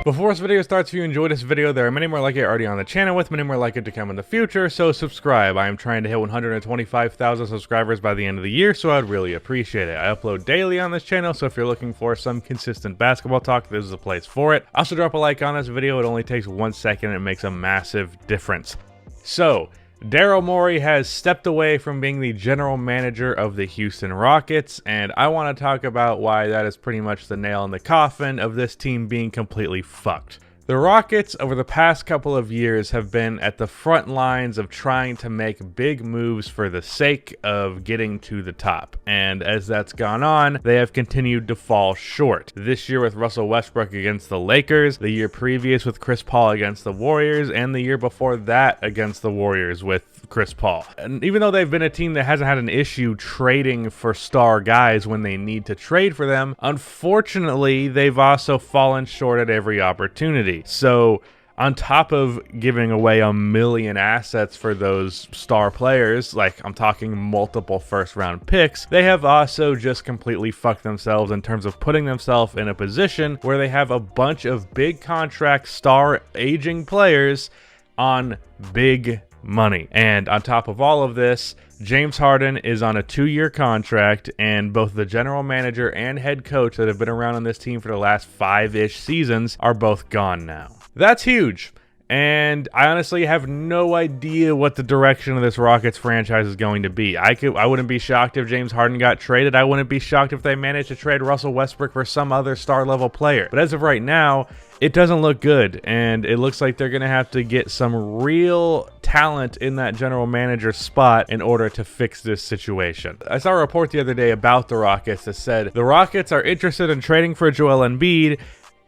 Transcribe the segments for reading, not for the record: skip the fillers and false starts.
Before this video starts, if you enjoyed this video, there are many more like it already on the channel with many more like it to come in the future, so subscribe. I am trying to hit 125,000 subscribers by the end of the year, so I'd really appreciate it. I upload daily on this channel, so if you're looking for some consistent basketball talk, this is the place for it. Also drop a like on this video. It only takes 1 second and it makes a massive difference. So, Daryl Morey has stepped away from being the general manager of the Houston Rockets, and I want to talk about why that is pretty much the nail in the coffin of this team being completely fucked. The Rockets, over the past couple of years, have been at the front lines of trying to make big moves for the sake of getting to the top. And as that's gone on, they have continued to fall short. This year with Russell Westbrook against the Lakers, the year previous with Chris Paul against the Warriors, and the year before that against the Warriors with Chris Paul. And even though they've been a team that hasn't had an issue trading for star guys when they need to trade for them, unfortunately, they've also fallen short at every opportunity. So on top of giving away $1 million assets for those star players, like I'm talking multiple first round picks, they have also just completely fucked themselves in terms of putting themselves in a position where they have a bunch of big contract star aging players on big money. And on top of all of this, James Harden is on a 2-year contract, and both the general manager and head coach that have been around on this team for the last 5-ish seasons are both gone now. That's huge. And I honestly have no idea what the direction of this Rockets franchise is going to be. I wouldn't be shocked if James Harden got traded. I wouldn't be shocked if they managed to trade Russell Westbrook for some other star-level player. But as of right now, it doesn't look good, and it looks like they're going to have to get some real talent in that general manager spot in order to fix this situation. I saw a report the other day about the Rockets that said the Rockets are interested in trading for Joel Embiid,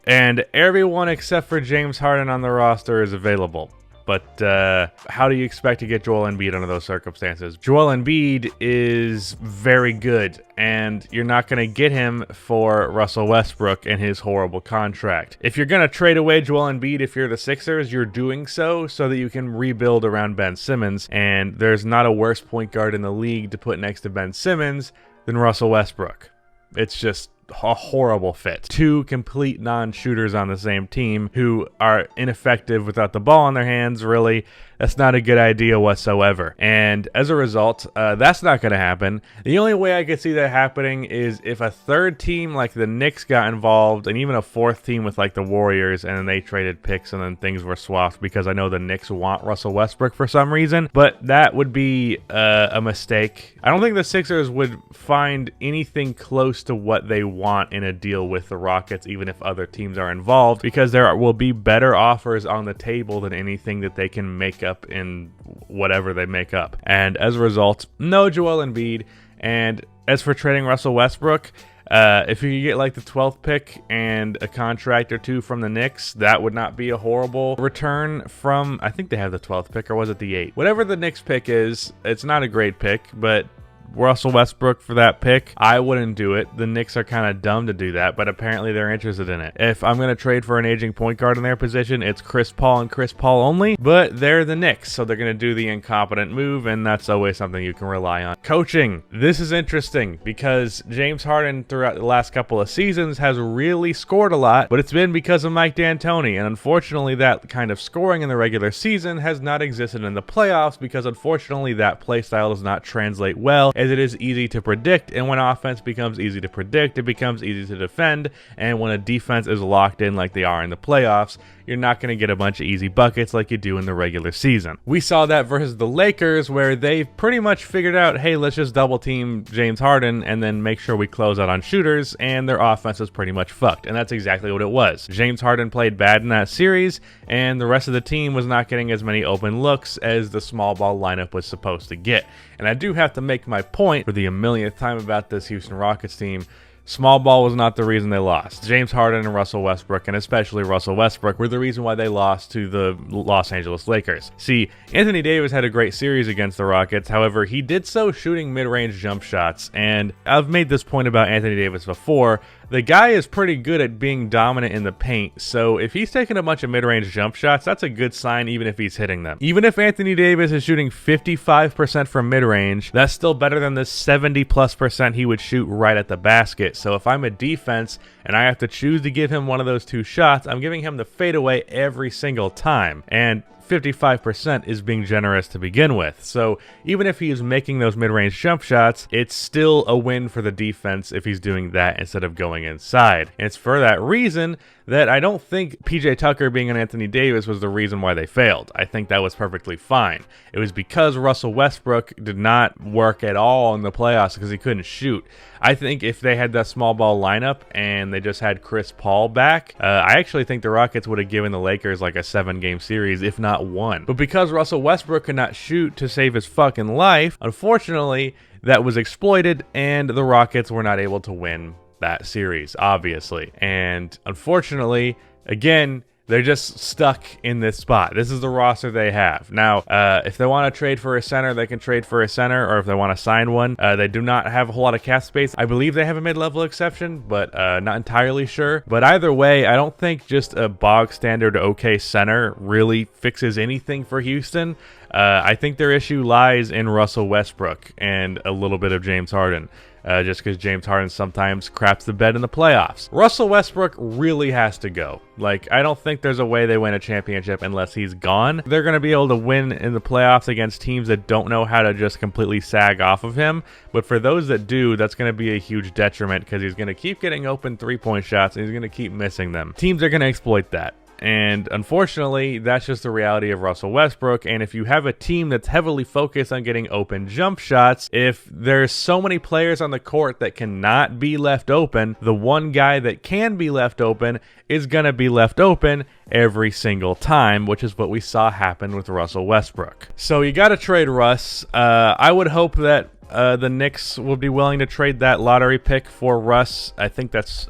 and everyone except for James Harden on the roster is available. But how do you expect to get Joel Embiid under those circumstances? Joel Embiid is very good, and you're not going to get him for Russell Westbrook and his horrible contract. If you're going to trade away Joel Embiid, if you're the Sixers, you're doing so that you can rebuild around Ben Simmons, and there's not a worse point guard in the league to put next to Ben Simmons than Russell Westbrook. It's just a horrible fit. Two complete non-shooters on the same team who are ineffective without the ball in their hands, really. That's not a good idea whatsoever. And as a result, that's not going to happen. The only way I could see that happening is if a third team like the Knicks got involved, and even a fourth team with like the Warriors, and then they traded picks and then things were swapped, because I know the Knicks want Russell Westbrook for some reason, but that would be a mistake. I don't think the Sixers would find anything close to what they want in a deal with the Rockets, even if other teams are involved, because there will be better offers on the table than anything that they can make up in whatever they make up. And as a result, no Joel Embiid. And as for trading Russell Westbrook, if you could get like the 12th pick and a contract or two from the Knicks, that would not be a horrible return from, I think they have the 12th pick, or was it the 8th? Whatever the Knicks pick is, it's not a great pick, but Russell Westbrook for that pick, I wouldn't do it. The Knicks are kind of dumb to do that, but apparently they're interested in it. If I'm going to trade for an aging point guard in their position, it's Chris Paul and Chris Paul only, but they're the Knicks, so they're going to do the incompetent move, and that's always something you can rely on. Coaching. This is interesting because James Harden throughout the last couple of seasons has really scored a lot, but it's been because of Mike D'Antoni, and unfortunately that kind of scoring in the regular season has not existed in the playoffs because unfortunately that play style does not translate well, as it is easy to predict, and when offense becomes easy to predict, it becomes easy to defend, and when a defense is locked in like they are in the playoffs, you're not going to get a bunch of easy buckets like you do in the regular season. We saw that versus the Lakers, where they pretty much figured out, hey, let's just double team James Harden and then make sure we close out on shooters, and their offense was pretty much fucked, and that's exactly what it was. James Harden played bad in that series, and the rest of the team was not getting as many open looks as the small ball lineup was supposed to get. And I do have to make my point for the millionth time about this Houston Rockets team. Small ball was not the reason they lost. James Harden and Russell Westbrook, and especially Russell Westbrook, were the reason why they lost to the Los Angeles Lakers. See, Anthony Davis had a great series against the Rockets. However, he did so shooting mid-range jump shots, and I've made this point about Anthony Davis before. The guy is pretty good at being dominant in the paint, so if he's taking a bunch of mid-range jump shots, that's a good sign even if he's hitting them. Even if Anthony Davis is shooting 55% from mid-range, that's still better than the 70+% he would shoot right at the basket. So if I'm a defense and I have to choose to give him one of those two shots, I'm giving him the fadeaway every single time. And 55% is being generous to begin with. So even if he is making those mid-range jump shots, it's still a win for the defense if he's doing that instead of going inside. And it's for that reason that I don't think PJ Tucker being on Anthony Davis was the reason why they failed. I think that was perfectly fine. It was because Russell Westbrook did not work at all in the playoffs because he couldn't shoot. I think if they had that small ball lineup and they just had Chris Paul back, I actually think the Rockets would have given the Lakers like a 7-game series, if not one. But because Russell Westbrook could not shoot to save his fucking life, unfortunately, that was exploited and the Rockets were not able to win that series, obviously. And unfortunately, again, they're just stuck in this spot. This is the roster they have. Now, if they want to trade for a center, they can trade for a center, or if they want to sign one, they do not have a whole lot of cap space. I believe they have a mid-level exception, but not entirely sure. But either way, I don't think just a bog standard okay center really fixes anything for Houston. I think their issue lies in Russell Westbrook and a little bit of James Harden. Just because James Harden sometimes craps the bed in the playoffs. Russell Westbrook really has to go. Like, I don't think there's a way they win a championship unless he's gone. They're going to be able to win in the playoffs against teams that don't know how to just completely sag off of him. But for those that do, that's going to be a huge detriment because he's going to keep getting open three-point shots and he's going to keep missing them. Teams are going to exploit that. And unfortunately, that's just the reality of Russell Westbrook. And if you have a team that's heavily focused on getting open jump shots, if there's so many players on the court that cannot be left open, the one guy that can be left open is going to be left open every single time, which is what we saw happen with Russell Westbrook. So you got to trade Russ. I would hope that the Knicks will be willing to trade that lottery pick for Russ. I think it's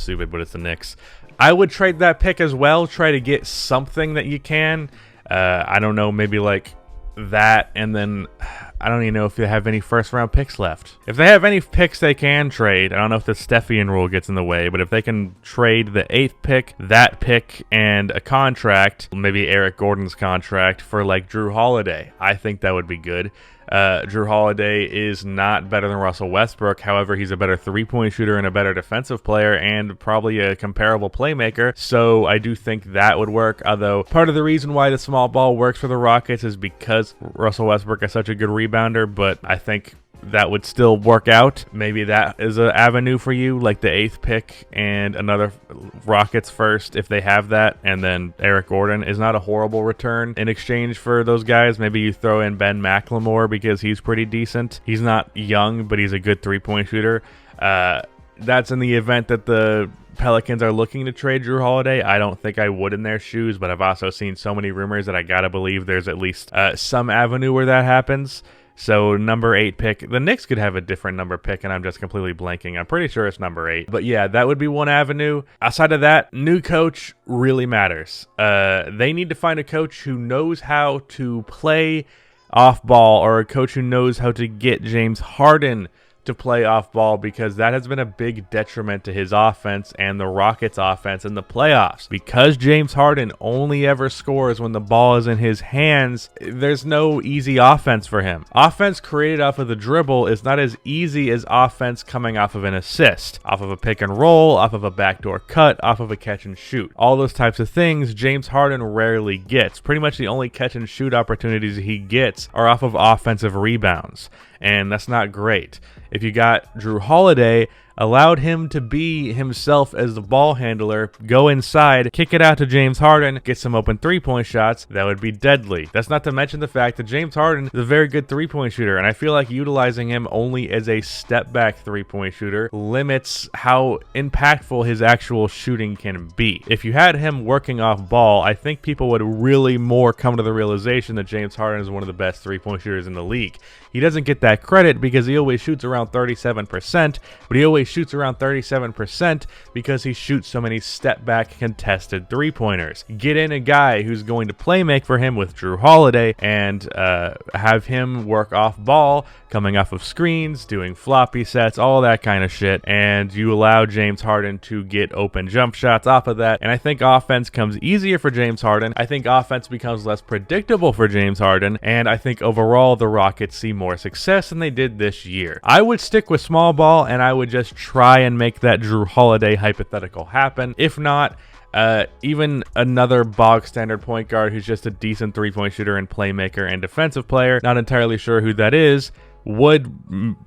stupid, but it's the Knicks. I would trade that pick as well, try to get something that you can. I don't know, maybe like that, and then I don't even know if they have any first-round picks left. If they have any picks they can trade, I don't know if the Stephian rule gets in the way, but if they can trade the 8th pick, that pick, and a contract, maybe Eric Gordon's contract for like Drew Holiday, I think that would be good. Drew Holiday is not better than Russell Westbrook. However, he's a better three-point shooter and a better defensive player and probably a comparable playmaker. So I do think that would work. Although part of the reason why the small ball works for the Rockets is because Russell Westbrook is such a good rebounder. But I think that would still work out. Maybe that is an avenue for you, like the 8th pick and another Rockets first if they have that, and then Eric Gordon is not a horrible return in exchange for those guys. Maybe you throw in Ben McLemore because he's pretty decent. He's not young, but he's a good three-point shooter. That's in the event that the Pelicans are looking to trade Drew Holiday. I don't think I would in their shoes, but I've also seen so many rumors that I gotta believe there's at least some avenue where that happens. So number 8 pick, the Knicks could have a different number pick, and I'm just completely blanking. I'm pretty sure it's number 8. But yeah, that would be one avenue. Outside of that, new coach really matters. They need to find a coach who knows how to play off ball, or a coach who knows how to get James Harden to play off ball, because that has been a big detriment to his offense and the Rockets offense in the playoffs. Because James Harden only ever scores when the ball is in his hands, there's no easy offense for him. Offense created off of the dribble is not as easy as offense coming off of an assist, off of a pick and roll, off of a backdoor cut, off of a catch and shoot. All those types of things James Harden rarely gets. Pretty much the only catch and shoot opportunities he gets are off of offensive rebounds, and that's not great. If you got Drew Holiday, allowed him to be himself as the ball handler, go inside, kick it out to James Harden, get some open three-point shots, that would be deadly. That's not to mention the fact that James Harden is a very good three-point shooter, and I feel like utilizing him only as a step-back three-point shooter limits how impactful his actual shooting can be. If you had him working off ball, I think people would really more come to the realization that James Harden is one of the best three-point shooters in the league. he doesn't get that credit because he always shoots around 37%, but he always shoots around 37% because he shoots so many step-back contested three-pointers. Get in a guy who's going to play make for him with Jrue Holiday and have him work off ball, coming off of screens, doing floppy sets, all that kind of shit, and you allow James Harden to get open jump shots off of that, and I think offense comes easier for James Harden. I think offense becomes less predictable for James Harden, and I think overall the Rockets see more success than they did this year. I would stick with small ball, and I would just try and make that Jrue Holiday hypothetical happen. If not, even another bog standard point guard who's just a decent three-point shooter and playmaker and defensive player, not entirely sure who that is, would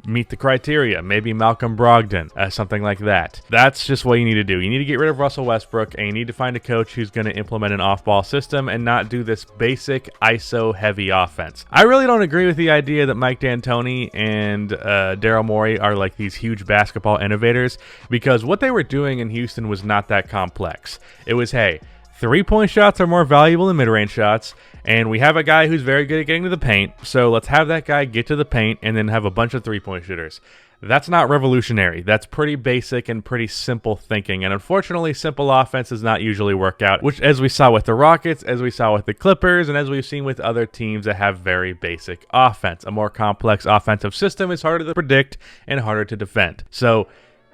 meet the criteria. Maybe Malcolm Brogdon, something like that. That's just what you need to do. You need to get rid of Russell Westbrook, and you need to find a coach who's going to implement an off-ball system and not do this basic ISO-heavy offense. I really don't agree with the idea that Mike D'Antoni and Daryl Morey are like these huge basketball innovators, because what they were doing in Houston was not that complex. It was, hey, three-point shots are more valuable than mid-range shots, and we have a guy who's very good at getting to the paint, so let's have that guy get to the paint and then have a bunch of three-point shooters. That's not revolutionary. That's pretty basic and pretty simple thinking, and unfortunately, simple offense does not usually work out, which, as we saw with the Rockets, as we saw with the Clippers, and as we've seen with other teams that have very basic offense. A more complex offensive system is harder to predict and harder to defend. So,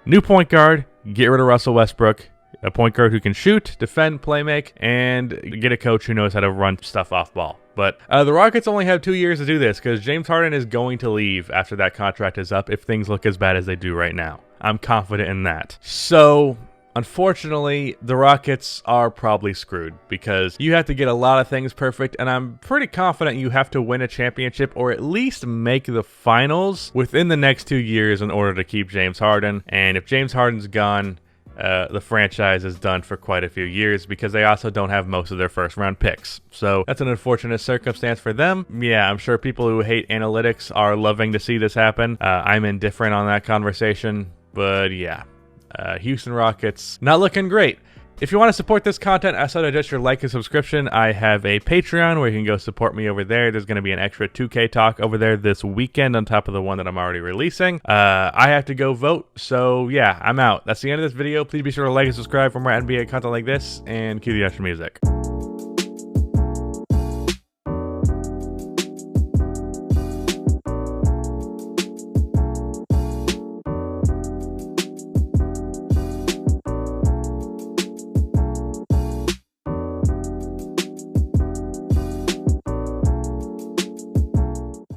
new point guard, get rid of Russell Westbrook, a point guard who can shoot, defend, play make, and get a coach who knows how to run stuff off ball. But the Rockets only have 2 years to do this because James Harden is going to leave after that contract is up if things look as bad as they do right now. I'm confident in that. So, unfortunately, the Rockets are probably screwed because you have to get a lot of things perfect, and I'm pretty confident you have to win a championship or at least make the finals within the next 2 years in order to keep James Harden. And if James Harden's gone, the franchise is done for quite a few years because they also don't have most of their first-round picks. So that's an unfortunate circumstance for them. Yeah, I'm sure people who hate analytics are loving to see this happen. I'm indifferent on that conversation, but yeah, Houston Rockets not looking great. If you want to support this content outside of just your like and subscription, I have a Patreon where you can go support me over there. There's going to be an extra 2K talk over there this weekend on top of the one that I'm already releasing. I have to go vote, so yeah, I'm out. That's the end of this video. Please be sure to like and subscribe for more NBA content like this, and cue the extra music.